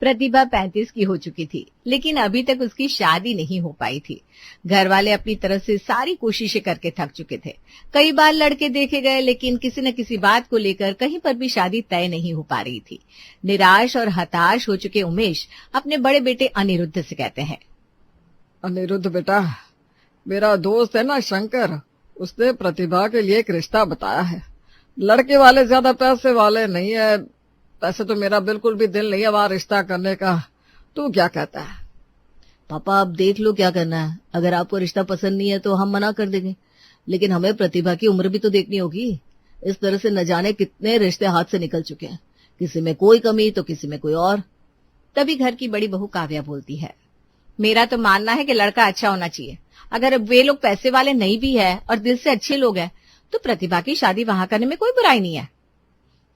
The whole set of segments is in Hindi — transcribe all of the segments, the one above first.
प्रतिभा 35 की हो चुकी थी, लेकिन अभी तक उसकी शादी नहीं हो पाई थी। घर वाले अपनी तरफ से सारी कोशिशें करके थक चुके थे। कई बार लड़के देखे गए, लेकिन किसी न किसी बात को लेकर कहीं पर भी शादी तय नहीं हो पा रही थी। निराश और हताश हो चुके उमेश अपने बड़े बेटे अनिरुद्ध से कहते हैं, अनिरुद्ध बेटा, मेरा दोस्त है ना शंकर, उसने प्रतिभा के लिए एक रिश्ता बताया है। लड़के वाले ज्यादा पैसे वाले नहीं है। वैसे तो मेरा बिल्कुल भी दिल नहीं है वहां रिश्ता करने का। तू क्या कहता है? पापा आप देख लो क्या करना है। अगर आपको रिश्ता पसंद नहीं है तो हम मना कर देंगे, लेकिन हमें प्रतिभा की उम्र भी तो देखनी होगी। इस तरह से न जाने कितने रिश्ते हाथ से निकल चुके हैं, किसी में कोई कमी तो किसी में कोई और। तभी घर की बड़ी बहू काव्या बोलती है, मेरा तो मानना है कि लड़का अच्छा होना चाहिए। अगर वे लोग पैसे वाले नहीं भी है और दिल से अच्छे लोग हैं तो प्रतिभा की शादी वहां करने में कोई बुराई नहीं है।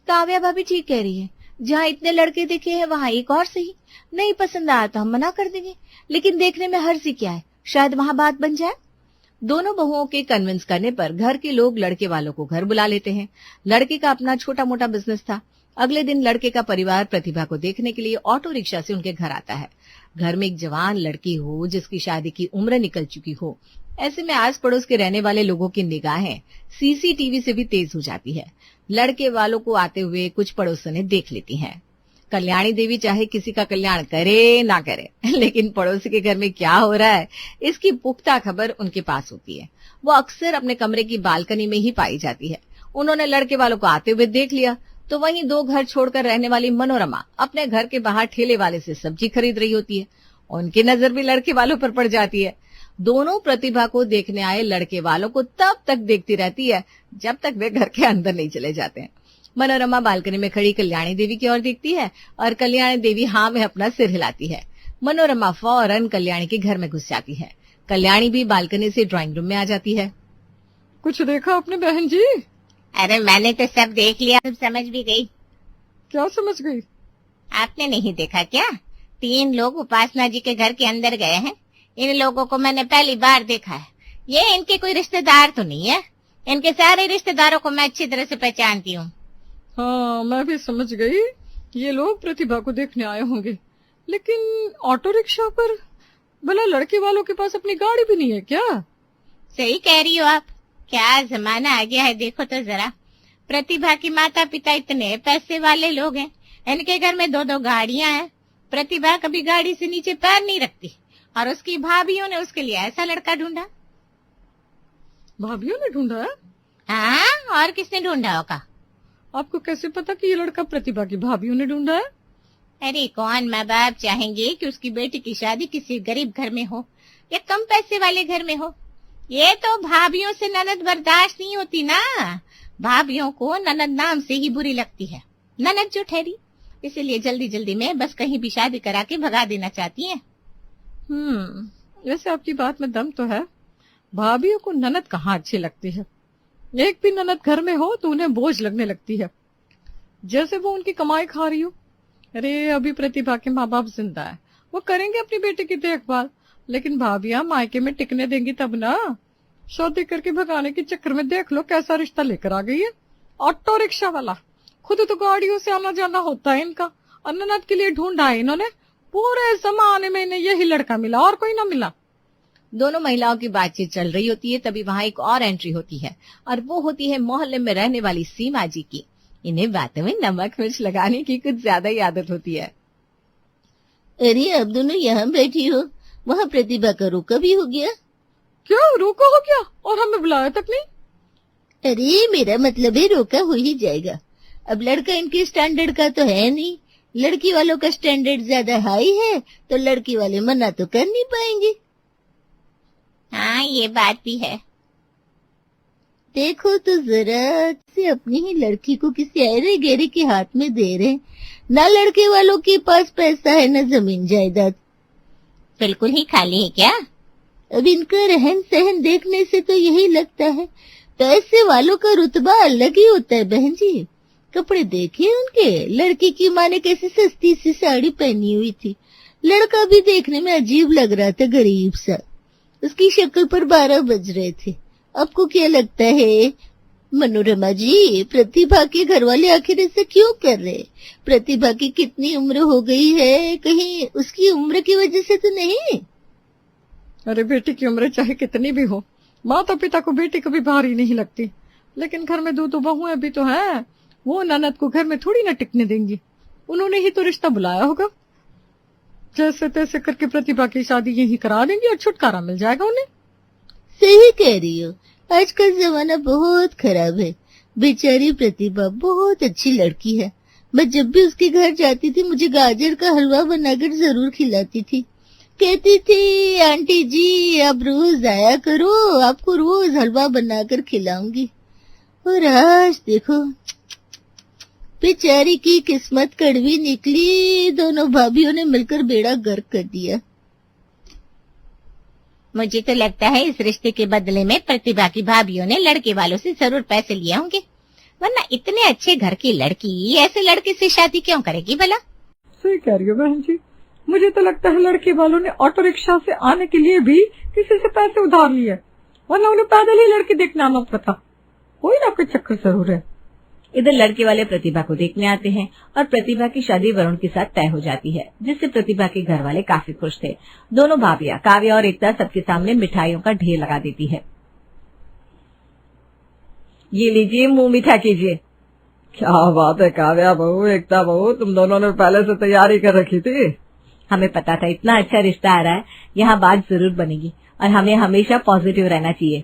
काव्या भाभी ठीक कह रही है, जहाँ इतने लड़के दिखे हैं वहां एक और सही। नहीं पसंद आया तो हम मना कर देंगे, लेकिन देखने में हर्ज क्या है, शायद वहां बात बन जाए। दोनों बहुओं के कन्विंस करने पर घर के लोग लड़के वालों को घर बुला लेते हैं। लड़के का अपना छोटा मोटा बिजनेस था। अगले दिन लड़के का परिवार प्रतिभा को देखने के लिए ऑटो रिक्शा से उनके घर आता है। घर में एक जवान लड़की हो जिसकी शादी की उम्र निकल चुकी हो, ऐसे में आस पड़ोस के रहने वाले लोगों की निगाहें सीसीटीवी से भी तेज हो जाती है। लड़के वालों को आते हुए कुछ पड़ोसनें देख लेती हैं। कल्याणी देवी चाहे किसी का कल्याण करे ना करे, लेकिन पड़ोसी के घर में क्या हो रहा है इसकी पुख्ता खबर उनके पास होती है। वो अक्सर अपने कमरे की बालकनी में ही पाई जाती है। उन्होंने लड़के वालों को आते हुए देख लिया तो वहीं 2 घर छोड़कर रहने वाली मनोरमा अपने घर के बाहर ठेले वाले से सब्जी खरीद रही होती है। उनकी नजर भी लड़के वालों पर पड़ जाती है। दोनों प्रतिभा को देखने आए लड़के वालों को तब तक देखती रहती है जब तक वे घर के अंदर नहीं चले जाते हैं। मनोरमा बालकनी में खड़ी कल्याणी देवी की ओर देखती है और कल्याणी देवी हाँ में अपना सिर हिलाती है। मनोरमा फौरन कल्याणी के घर में घुस जाती है। कल्याणी भी बालकनी से ड्राइंग रूम में आ जाती है। कुछ देखा आपने बहन जी? अरे मैंने तो सब देख लिया, सब समझ भी गई। क्या समझ गई? आपने नहीं देखा क्या? 3 लोग उपासना जी के घर के अंदर गए हैं। इन लोगों को मैंने पहली बार देखा है। ये इनके कोई रिश्तेदार तो नहीं है। इनके सारे रिश्तेदारों को मैं अच्छी तरह से पहचानती हूँ। हाँ, मैं भी समझ गई। ये लोग प्रतिभा को देखने आए होंगे, लेकिन ऑटो रिक्शा पर? भला लड़के वालों के पास अपनी गाड़ी भी नहीं है क्या? सही कह रही हो आप। क्या जमाना आ गया है, देखो तो जरा। प्रतिभा की माता पिता इतने पैसे वाले लोग हैं, इनके घर में 2-2 गाड़ियां हैं। प्रतिभा कभी गाड़ी से नीचे पैर नहीं रखती और उसकी भाभीियों ने उसके लिए ऐसा लड़का ढूंढा। भाभीियों ने ढूंढा है? हाँ, और किसने ढूंढा होगा? आपको कैसे पता कि ये लड़का प्रतिभा की भाभीियों ने ढूंढा है? अरे कौन माँ बाप चाहेंगे कि उसकी बेटी की शादी किसी गरीब घर में हो या कम पैसे वाले घर में हो। ये तो भाभीियों से ननद बर्दाश्त नहीं होती ना। भाभीियों को ननद नाम से ही बुरी लगती है, ननद जो ठहरी। इसीलिए जल्दी जल्दी में बस कहीं भी शादी करा के भगा देना चाहती है। वैसे आपकी बात में दम तो है। भाभीियों को ननद कहाँ अच्छी लगती है। एक भी ननद घर में हो तो उन्हें बोझ लगने लगती है, जैसे वो उनकी कमाई खा रही हो। अरे अभी प्रतिभा के माँ बाप जिंदा है, वो करेंगे अपनी बेटी की देखभाल, लेकिन भाभियां मायके में टिकने देंगी तब ना। शादी करके भगाने के चक्कर में देख लो कैसा रिश्ता लेकर आ गई है। ऑटो रिक्शा वाला, खुद तो गाड़ियों से आना जाना होता है इनका, और ननद के लिए ढूंढा है इन्होंने। पूरे जमाने में इन्हें यही लड़का मिला और कोई ना मिला। दोनों महिलाओं की बातचीत चल रही होती है, तभी वहां एक और एंट्री होती है और वो होती है मोहल्ले में रहने वाली सीमा जी की। इन्हें बातों में नमक मिर्च लगाने की कुछ ज्यादा ही आदत होती है। अरे आप दोनों यहाँ बैठी हो, वहाँ प्रतिभा का रोका भी हो गया? क्या रोका हो गया? और हमें बुलाया तक नहीं? अरे मेरा मतलब है रोका हो ही जाएगा। अब लड़का इनके स्टैंडर्ड का तो है नहीं, लड़की वालों का स्टैंडर्ड ज्यादा हाई है, तो लड़की वाले मना तो कर नहीं पाएंगे। हाँ ये बात भी है। देखो तो जरा, से अपनी ही लड़की को किसी अरे गहरे के हाथ में दे रहे, ना लड़के वालों के पास पैसा है ना जमीन जायदाद, बिल्कुल ही खाली है क्या? अब इनका रहन सहन देखने से तो यही लगता है पैसे वालों का रुतबा अलग ही होता है बहन जी। कपड़े देखे उनके, लड़की की माँ ने कैसी सस्ती सी साड़ी पहनी हुई थी। लड़का भी देखने में अजीब लग रहा था, गरीब सा। उसकी शक्ल पर 12 बज रहे थे। आपको क्या लगता है मनोरमा जी, प्रतिभा के घर वाले आखिर ऐसा क्यों कर रहे? प्रतिभा की कितनी उम्र हो गई है, कहीं उसकी उम्र की वजह से तो नहीं? अरे बेटी की उम्र चाहे कितनी भी हो, माता पिता को बेटी कभी भारी नहीं लगती। लेकिन घर में दो बहुएं भी तो हैं, वो ननद को घर में थोड़ी ना टिकने देंगी। उन्होंने ही तो रिश्ता बुलाया होगा। जैसे तैसे करके प्रतिभा की शादी यही करा देंगी और छुटकारा मिल जाएगा उन्हें। सही कह रही हो, आज का जमाना बहुत खराब है। बेचारी प्रतिभा बहुत अच्छी लड़की है। मैं जब भी उसके घर जाती थी मुझे गाजर का हलवा बनाकर जरूर खिलाती थी। कहती थी, आंटी जी आप रोज आया करो, आपको रोज हलवा बनाकर खिलाऊंगी। और आज देखो, बेचारी की किस्मत कड़वी निकली। दोनों भाभीियों ने मिलकर बेड़ा गर्क कर दिया। मुझे तो लगता है इस रिश्ते के बदले में प्रतिभा की भाभीियों ने लड़के वालों से जरूर पैसे लिए होंगे, वरना इतने अच्छे घर की लड़की ऐसे लड़के से शादी क्यों करेगी भला? सही कह रही हो बहन जी, मुझे तो लगता है लड़के वालों ने ऑटो रिक्शा से आने के लिए भी किसी से पैसे उधार लिए, वरना उन्हें पैदल ही लड़की देखना आना पता। कोई ना कोई चक्कर जरूर है। इधर लड़के वाले प्रतिभा को देखने आते हैं और प्रतिभा की शादी वरुण के साथ तय हो जाती है, जिससे प्रतिभा के घर वाले काफी खुश थे। दोनों भाभियां काव्या और एकता सबके सामने मिठाइयों का ढेर लगा देती है। ये लीजिए, मुंह मीठा कीजिए। क्या बात है काव्या बहू, एकता बहू, तुम दोनों ने पहले से तैयारी कर रखी थी? हमें पता था इतना अच्छा रिश्ता आ रहा है, यहाँ बात जरूर बनेगी और हमें हमेशा पॉजिटिव रहना चाहिए।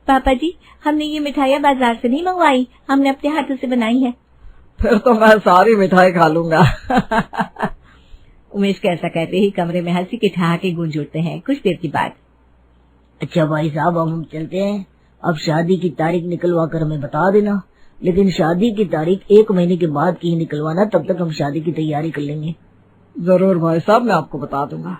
पापा जी, हमने ये मिठाइयाँ बाजार से नहीं मंगवाई, हमने अपने हाथों से बनाई है। फिर तो मैं सारी मिठाई खा लूंगा। उमेश के ऐसा कहते ही कमरे में हंसी के ठहाके गूंज उठते हैं। कुछ देर के बाद, अच्छा भाई साहब, अब हम चलते हैं। अब शादी की तारीख निकलवा कर हमें बता देना, लेकिन शादी की तारीख 1 महीने के बाद की ही निकलवाना, तब तक हम शादी की तैयारी कर लेंगे। जरूर भाई साहब, मैं आपको बता दूंगा।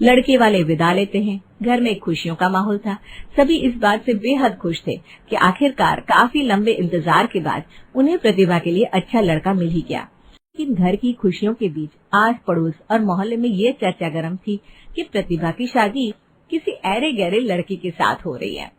लड़के वाले विदा लेते हैं। घर में खुशियों का माहौल था। सभी इस बात से बेहद खुश थे कि आखिरकार काफी लंबे इंतजार के बाद उन्हें प्रतिभा के लिए अच्छा लड़का मिल ही गया। लेकिन घर की खुशियों के बीच आस पड़ोस और मोहल्ले में ये चर्चा गर्म थी कि प्रतिभा की शादी किसी ऐरे गहरे लड़के के साथ हो रही है,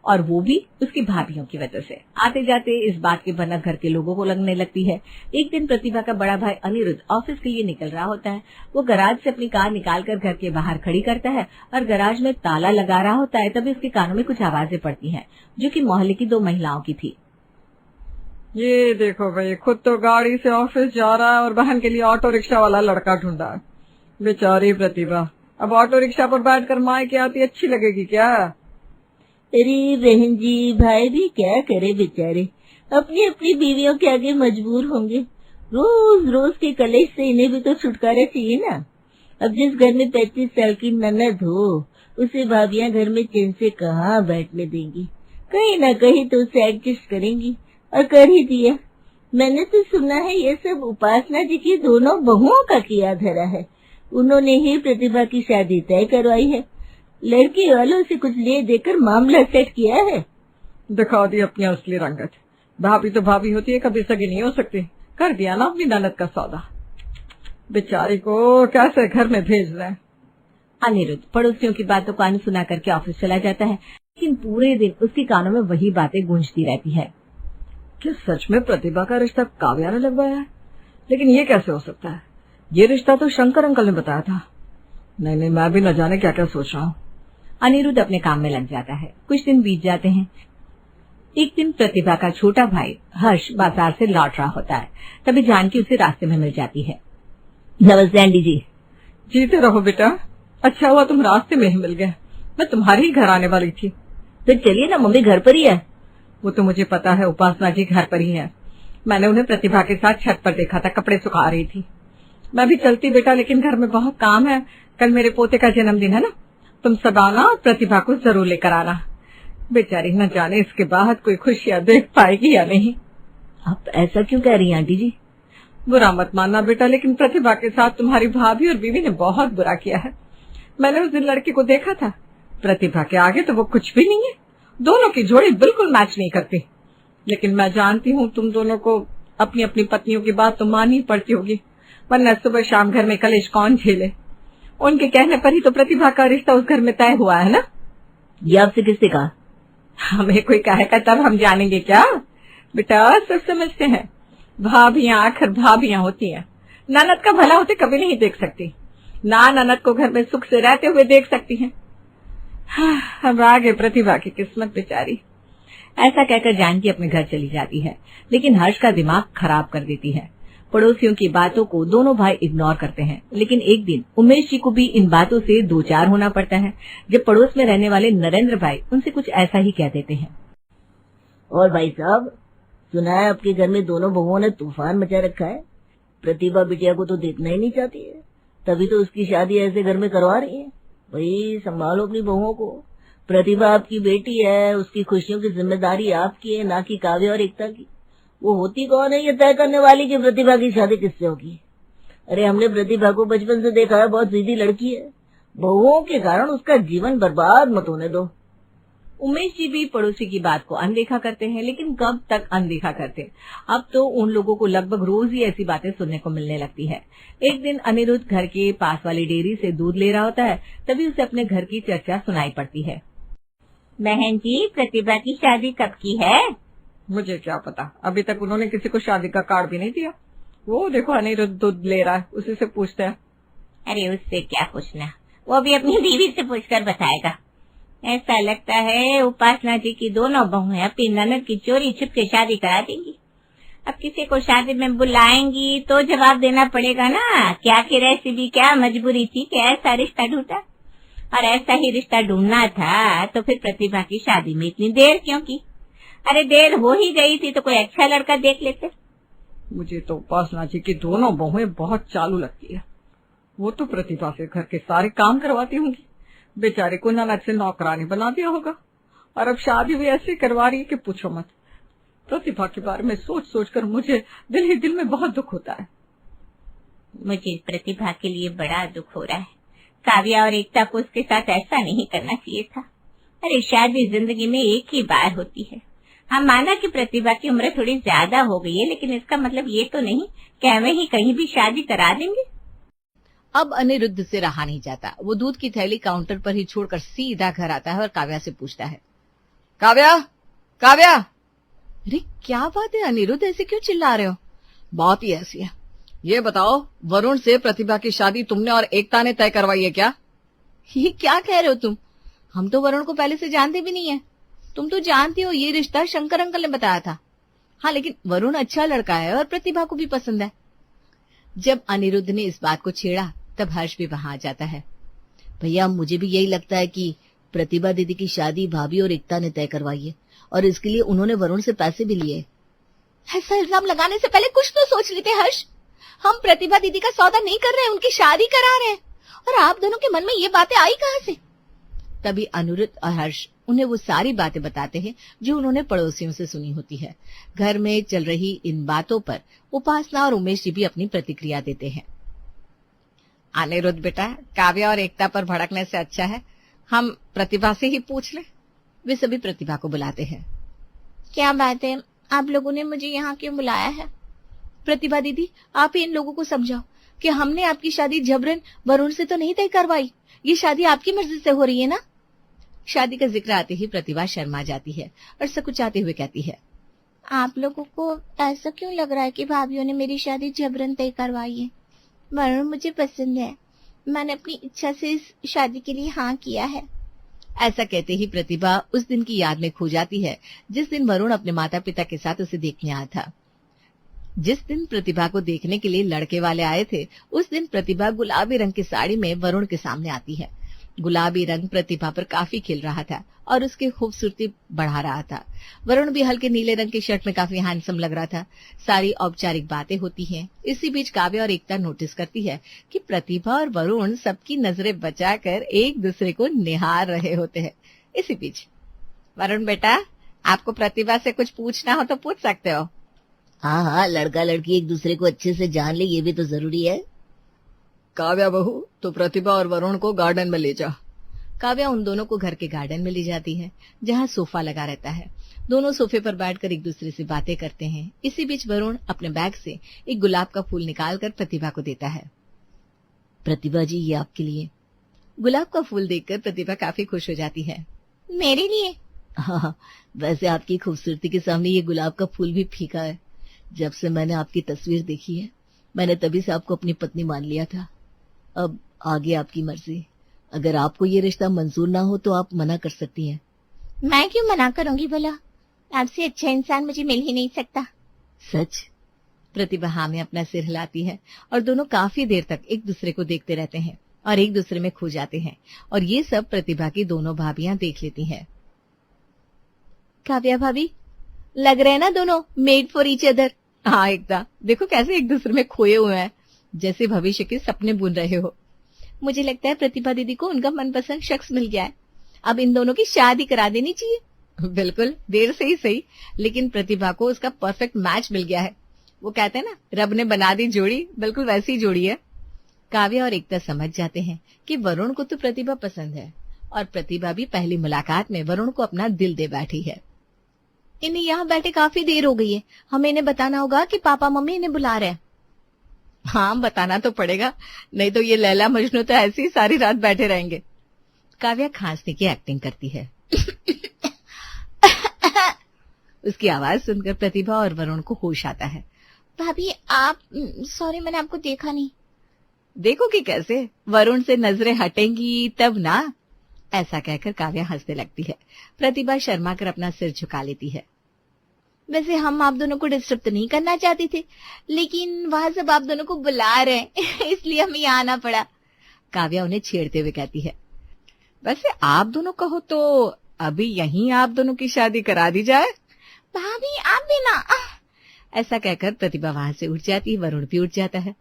और वो भी उसकी भाभीियों की वजह से। आते जाते इस बात की भनक घर के लोगों को लगने लगती है। एक दिन प्रतिभा का बड़ा भाई अनिरुद्ध ऑफिस के लिए निकल रहा होता है। वो गैराज से अपनी कार निकालकर घर के बाहर खड़ी करता है और गैराज में ताला लगा रहा होता है। तभी उसके कानों में कुछ आवाजें पड़ती हैं, जो कि मोहल्ले की 2 महिलाओं की थी। ये देखो भाई, खुद तो गाड़ी से ऑफिस जा रहा है और बहन के लिए ऑटो रिक्शा वाला लड़का ढूंढा है। बेचारी प्रतिभा, अब ऑटो रिक्शा पर बैठकर मायके आती अच्छी लगेगी क्या? अरे बहन जी, भाई भी क्या करे बेचारे, अपनी अपनी बीवियों के आगे मजबूर होंगे। रोज रोज के कलेश से इन्हें भी तो छुटकारा चाहिए ना। अब जिस घर में 35 साल की ननद हो, उसे भाभियां घर में चैन से कहाँ बैठने देंगी। कहीं ना कहीं तो उसे एडजस्ट करेंगी, और कर ही दिया। मैंने तो सुना है ये सब उपासना जी की दोनों बहुओं का किया धरा है। उन्होंने ही प्रतिभा की शादी तय करवाई है। लड़की वालों से कुछ ले देकर मामला सेट किया है। दिखा दी अपनी असली रंगत। भाभी तो भाभी होती है, कभी सगी नहीं हो सकती। कर दिया ना अपनी ननद का सौदा। बेचारी को कैसे घर में भेज रहे हैं। अनिरुद्ध पड़ोसियों की बातों को अनसुना करके ऑफिस चला जाता है, लेकिन पूरे दिन उसके कानों में वही बातें गूंजती रहती है। क्या सच में प्रतिभा का रिश्ता काव्या ने लगवाया है? लेकिन ये कैसे हो सकता है? ये रिश्ता तो शंकर अंकल ने बताया था। नहीं, मैं भी न जाने क्या क्या सोच रहा हूँ। अनिरुद्ध अपने काम में लग जाता है। कुछ दिन बीत जाते हैं। एक दिन प्रतिभा का छोटा भाई हर्ष बाजार से लौट रहा होता है। तभी जानकी उसे रास्ते में मिल जाती है। नमस्ते आंटी जी। जीते रहो बेटा, अच्छा हुआ तुम रास्ते में ही मिल गए। मैं तुम्हारे ही घर आने वाली थी। तो चलिए ना, मम्मी घर पर ही है। वो तो मुझे पता है, उपासना जी घर पर ही है। मैंने उन्हें प्रतिभा के साथ छत पर देखा था, कपड़े सुखा रही थी। मैं भी चलती बेटा, लेकिन घर में बहुत काम है। कल मेरे पोते का जन्मदिन है ना, तुम सब आना और प्रतिभा को जरूर लेकर आना। बेचारी न जाने इसके बाद कोई खुशियां देख पाएगी या नहीं। आप ऐसा क्यों कह रही हैं आंटी जी? बुरा मत मानना बेटा, लेकिन प्रतिभा के साथ तुम्हारी भाभी और बीवी ने बहुत बुरा किया है। मैंने उस दिन लड़की को देखा था, प्रतिभा के आगे तो वो कुछ भी नहीं है। दोनों की जोड़ी बिल्कुल मैच नहीं करती। लेकिन मैं जानती हूँ तुम दोनों को अपनी अपनी पत्नियों की बात तो माननी पड़ती होगी, वरना सुबह शाम घर में कलेश कौन झेले। उनके कहने पर ही तो प्रतिभा का रिश्ता उस घर में तय हुआ है ना। ये आपसे किसने कहा? हमें कोई कहेगा तब हम जानेंगे क्या? बेटा सब समझते हैं, भाभियां आखिर भाभियां होती हैं। ननद का भला होते कभी नहीं देख सकती, ना ननद को घर में सुख से रहते हुए देख सकती हैं। अब आगे प्रतिभा की किस्मत बेचारी। ऐसा कहकर जानकी अपने घर चली जाती है, लेकिन हर्ष का दिमाग खराब कर देती है। पड़ोसियों की बातों को दोनों भाई इग्नोर करते हैं, लेकिन एक दिन उमेश जी को भी इन बातों से दो चार होना पड़ता है, जब पड़ोस में रहने वाले नरेंद्र भाई उनसे कुछ ऐसा ही कह देते हैं। और भाई साहब, सुना है आपके घर में दोनों बहुओं ने तूफान मचा रखा है। प्रतिभा बिटिया को तो देखना ही नहीं चाहती है, तभी तो उसकी शादी ऐसे घर में करवा रही है। भाई संभालो अपनी बहुओं को। प्रतिभा आपकी बेटी है, उसकी खुशियों की जिम्मेदारी आपकी है, ना कि काव्य और एकता की। वो होती कौन है ये तय करने वाली कि प्रतिभा की शादी किससे होगी? अरे हमने प्रतिभा को बचपन से देखा है, बहुत सीधी लड़की है। बहुओं के कारण उसका जीवन बर्बाद मत होने दो। उमेश जी भी पड़ोसी की बात को अनदेखा करते हैं, लेकिन कब तक अनदेखा करते? अब तो उन लोगों को लगभग रोज ही ऐसी बातें सुनने को मिलने लगती है। एक दिन अनिरुद्ध घर के पास वाली डेयरी से दूध ले रहा होता है, तभी उसे अपने घर की चर्चा सुनाई पड़ती है। बहन जी, प्रतिभा की शादी कब की है? मुझे क्या पता, अभी तक उन्होंने किसी को शादी का कार्ड भी नहीं दिया। वो देखो अनिरुद्ध दूध ले रहा है, उसी से पूछते हैं। अरे उससे क्या पूछना, वो भी अपनी बीवी से पूछकर बताएगा। ऐसा लगता है उपासना जी की दोनों बहुएं अपनी ननद की चोरी छिप के शादी करा देंगी। अब किसी को शादी में बुलाएंगी तो जवाब देना पड़ेगा ना, क्या की रेसिपी, क्या मजबूरी थी कि ऐसा रिश्ता ढूंढा। और ऐसा ही रिश्ता ढूंढना था तो फिर प्रतिभा की शादी में इतनी देर क्यों की? अरे देर हो ही गई थी तो कोई अच्छा लड़का देख लेते। मुझे तो उपासना जी की दोनों बहुएं बहुत चालू लगती है। वो तो प्रतिभा से घर के सारे काम करवाती होंगी, बेचारे को ननद से नौकरानी बना दिया होगा, और अब शादी भी ऐसे करवा रही है कि पूछो मत। प्रतिभा के बारे में सोच सोच कर मुझे दिल ही दिल में बहुत दुख होता है। मुझे प्रतिभा के लिए बड़ा दुख हो रहा है। काव्या और एकता को उसके साथ ऐसा नहीं करना चाहिए था। अरे शादी जिंदगी में एक ही बार होती है। हम माना कि प्रतिभा की उम्र थोड़ी ज्यादा हो गई है, लेकिन इसका मतलब ये तो नहीं कि हमें ही कहीं भी शादी करा देंगे। अब अनिरुद्ध से रहा नहीं जाता। वो दूध की थैली काउंटर पर ही छोड़कर सीधा घर आता है और काव्या से पूछता है, काव्या, काव्या। अरे क्या बात है अनिरुद्ध, ऐसे क्यों चिल्ला रहे हो? बात ही ऐसी है। ये बताओ, वरुण से प्रतिभा की शादी तुमने और एकता ने तय करवाई है क्या? ये क्या कह रहे हो तुम? हम तो वरुण को पहले से जानते भी नहीं है। तुम तो जानती हो ये रिश्ता शंकर अंकल ने बताया था। हाँ, लेकिन वरुण अच्छा लड़का है और प्रतिभा को भी पसंद है। जब अनिरुद्ध ने इस बात को छेड़ा तब हर्ष भी वहां आ जाता है। भैया, मुझे भी यही लगता है कि प्रतिभा दीदी की शादी भाभी और एकता ने तय करवाई है, और इसके लिए उन्होंने वरुण से पैसे भी लिए। ऐसा इल्जाम लगाने से पहले कुछ तो सोच लेते हर्ष। हम प्रतिभा दीदी का सौदा नहीं कर रहे हैं, उनकी शादी करा रहे हैं, और आप दोनों के मन में ये बातें आई कहां से? तभी अनिरुद्ध और हर्ष उन्हें वो सारी बातें बताते हैं जो उन्होंने पड़ोसियों से सुनी होती है। घर में चल रही इन बातों पर उपासना और उमेश जी भी अपनी प्रतिक्रिया देते हैं। अनिरुद्ध बेटा, काव्या और एकता पर भड़कने से अच्छा है हम प्रतिभा से ही पूछ लें। वे सभी प्रतिभा को बुलाते हैं। क्या बात है, आप लोगों ने मुझे यहाँ क्यों बुलाया है? प्रतिभा दीदी, आप ही इन लोगों को समझाओ कि हमने आपकी शादी जबरन वरुण से तो नहीं तय करवाई। ये शादी आपकी मर्जी से हो रही है ना? शादी का जिक्र आते ही प्रतिभा शर्मा जाती है और सकुचाते हुए कहती है, आप लोगों को ऐसा क्यों लग रहा है कि भाभीओं ने मेरी शादी जबरन तय करवाई है? वरुण मुझे पसंद है, मैंने अपनी इच्छा से इस शादी के लिए हाँ किया है। ऐसा कहते ही प्रतिभा उस दिन की याद में खो जाती है जिस दिन वरुण अपने माता पिता के साथ उसे देखने आया था। जिस दिन प्रतिभा को देखने के लिए लड़के वाले आए थे, उस दिन प्रतिभा गुलाबी रंग की साड़ी में वरुण के सामने आती है। गुलाबी रंग प्रतिभा पर काफी खिल रहा था और उसकी खूबसूरती बढ़ा रहा था। वरुण भी हल्के नीले रंग की शर्ट में काफी हैंडसम लग रहा था। सारी औपचारिक बातें होती हैं। इसी बीच काव्या और एकता नोटिस करती है कि प्रतिभा और वरुण सबकी नजरें बचाकर एक दूसरे को निहार रहे होते हैं। इसी बीच, वरुण बेटा, आपको प्रतिभा से कुछ पूछना हो तो पूछ सकते हो। हाँ हाँ, लड़का लड़की एक दूसरे को अच्छे से जान ले, ये भी तो जरूरी है। काव्या बहू, तो प्रतिभा और वरुण को गार्डन में ले जा। काव्या उन दोनों को घर के गार्डन में ले जाती है जहाँ सोफा लगा रहता है। दोनों सोफे पर बैठकर एक दूसरे से बातें करते हैं। इसी बीच वरुण अपने बैग से एक गुलाब का फूल निकालकर प्रतिभा को देता है। प्रतिभा जी, ये आपके लिए। गुलाब का फूल देखकर प्रतिभा काफी खुश हो जाती है। मेरे लिए? हाँ, वैसे आपकी खूबसूरती के सामने ये गुलाब का फूल भी फीका है। जब से मैंने आपकी तस्वीर देखी है, मैंने तभी से आपको अपनी पत्नी मान लिया था। अब आगे आपकी मर्जी। अगर आपको ये रिश्ता मंजूर ना हो तो आप मना कर सकती हैं। मैं क्यों मना करूंगी भला? आपसे अच्छा इंसान मुझे मिल ही नहीं सकता। सच? प्रतिभा हाँ में अपना सिर हिलाती है और दोनों काफी देर तक एक दूसरे को देखते रहते हैं और एक दूसरे में खो जाते हैं। और ये सब प्रतिभा की दोनों भाभियां देख लेती हैं। काव्या भाभी, लग रहे हैं ना दोनों मेड फॉर ईच अदर। हाँ एकता, देखो कैसे एक दूसरे में खोए हुए हैं, जैसे भविष्य के सपने बुन रहे हो। मुझे लगता है प्रतिभा दीदी को उनका मनपसंद शख्स मिल गया है। अब इन दोनों की शादी करा देनी चाहिए। बिल्कुल, देर से ही सही, लेकिन प्रतिभा को उसका परफेक्ट मैच मिल गया है। वो कहते हैं ना, रब ने बना दी जोड़ी, बिल्कुल वैसी जोड़ी है। काव्या और एकता समझ जाते हैं कि वरुण को तो प्रतिभा पसंद है और प्रतिभा भी पहली मुलाकात में वरुण को अपना दिल दे बैठी है। इन्हें यहाँ बैठे काफी देर हो गई है, हमें इन्हें बताना होगा कि पापा मम्मी इन्हें बुला रहे हैं। हाँ, बताना तो पड़ेगा, नहीं तो ये लैला मजनू तो ऐसे ही सारी रात बैठे रहेंगे। काव्या खांसने की एक्टिंग करती है। उसकी आवाज सुनकर प्रतिभा और वरुण को होश आता है। भाभी आप, सॉरी मैंने आपको देखा नहीं। देखो कि कैसे वरुण से नजरें हटेंगी तब ना। ऐसा कहकर काव्या हंसने लगती है। प्रतिभा शर्मा कर अपना सिर झुका लेती है। वैसे हम आप दोनों को डिस्टर्ब तो नहीं करना चाहते थे, लेकिन वहां सब आप दोनों को बुला रहे हैं इसलिए हमें यहाँ आना पड़ा। काव्या उन्हें छेड़ते हुए कहती है। वैसे आप दोनों कहो तो अभी यहीं आप दोनों की शादी करा दी जाए। भाभी आप भी ना। ऐसा कहकर प्रतिभा वहां से उठ जाती है। वरुण भी उठ जाता है।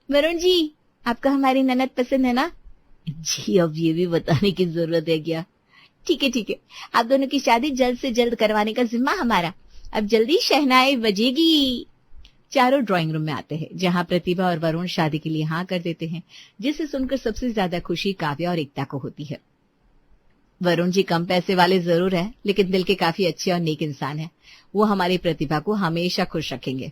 वरुण जी, आपको हमारी ननद पसंद है ना? जी, अब ये भी बताने की जरूरत है क्या? ठीक है, आप दोनों की शादी जल्द से जल्द करवाने का जिम्मा हमारा। अब जल्दी शहनाई बजेगी। चारों ड्राइंग रूम में आते हैं, जहां प्रतिभा और वरुण शादी के लिए हाँ कर देते हैं, जिसे सुनकर सबसे ज्यादा खुशी काव्या और एकता को होती है। वरुण जी कम पैसे वाले जरूर हैं, लेकिन दिल के काफी अच्छे और नेक इंसान हैं। वो हमारी प्रतिभा को हमेशा खुश रखेंगे।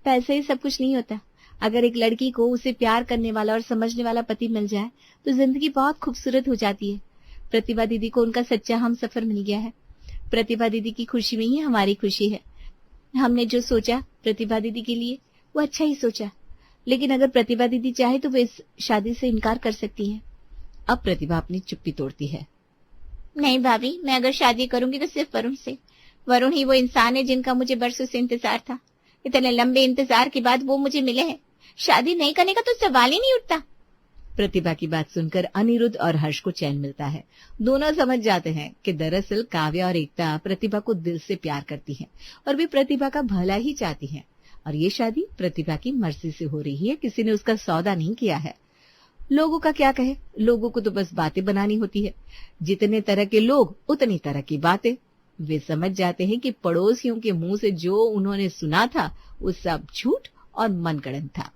पैसे ही सब कुछ नहीं होता। अगर एक लड़की को उसे प्यार करने वाला और समझने वाला पति मिल जाए तो जिंदगी बहुत खूबसूरत हो जाती है। प्रतिभा दीदी को उनका सच्चा हमसफर मिल गया है। प्रतिभा दीदी की खुशी में ही हमारी खुशी है। हमने जो सोचा प्रतिभा दीदी के लिए वो अच्छा ही सोचा, लेकिन अगर प्रतिभा दीदी चाहे तो वे इस शादी से इनकार कर सकती है। अब प्रतिभा अपनी चुप्पी तोड़ती है। नहीं भाभी, मैं अगर शादी करूंगी तो सिर्फ वरुण से। वरुण ही वो इंसान है जिनका मुझे बरसों से इंतजार था। इतने लंबे इंतजार के बाद वो मुझे मिले हैं। शादी नहीं करने का तो सवाल ही नहीं उठता। प्रतिभा की बात सुनकर अनिरुद्ध और हर्ष को चैन मिलता है। दोनों समझ जाते हैं कि दरअसल काव्या और एकता प्रतिभा को दिल से प्यार करती हैं और वे प्रतिभा का भला ही चाहती हैं, और ये शादी प्रतिभा की मर्जी से हो रही है, किसी ने उसका सौदा नहीं किया है। लोगों का क्या कहे, लोगों को तो बस बातें बनानी होती है। जितने तरह के लोग उतनी तरह की बातें। वे समझ जाते हैं कि पड़ोसियों के मुंह से जो उन्होंने सुना था वो सब झूठ और मनगढ़ंत था।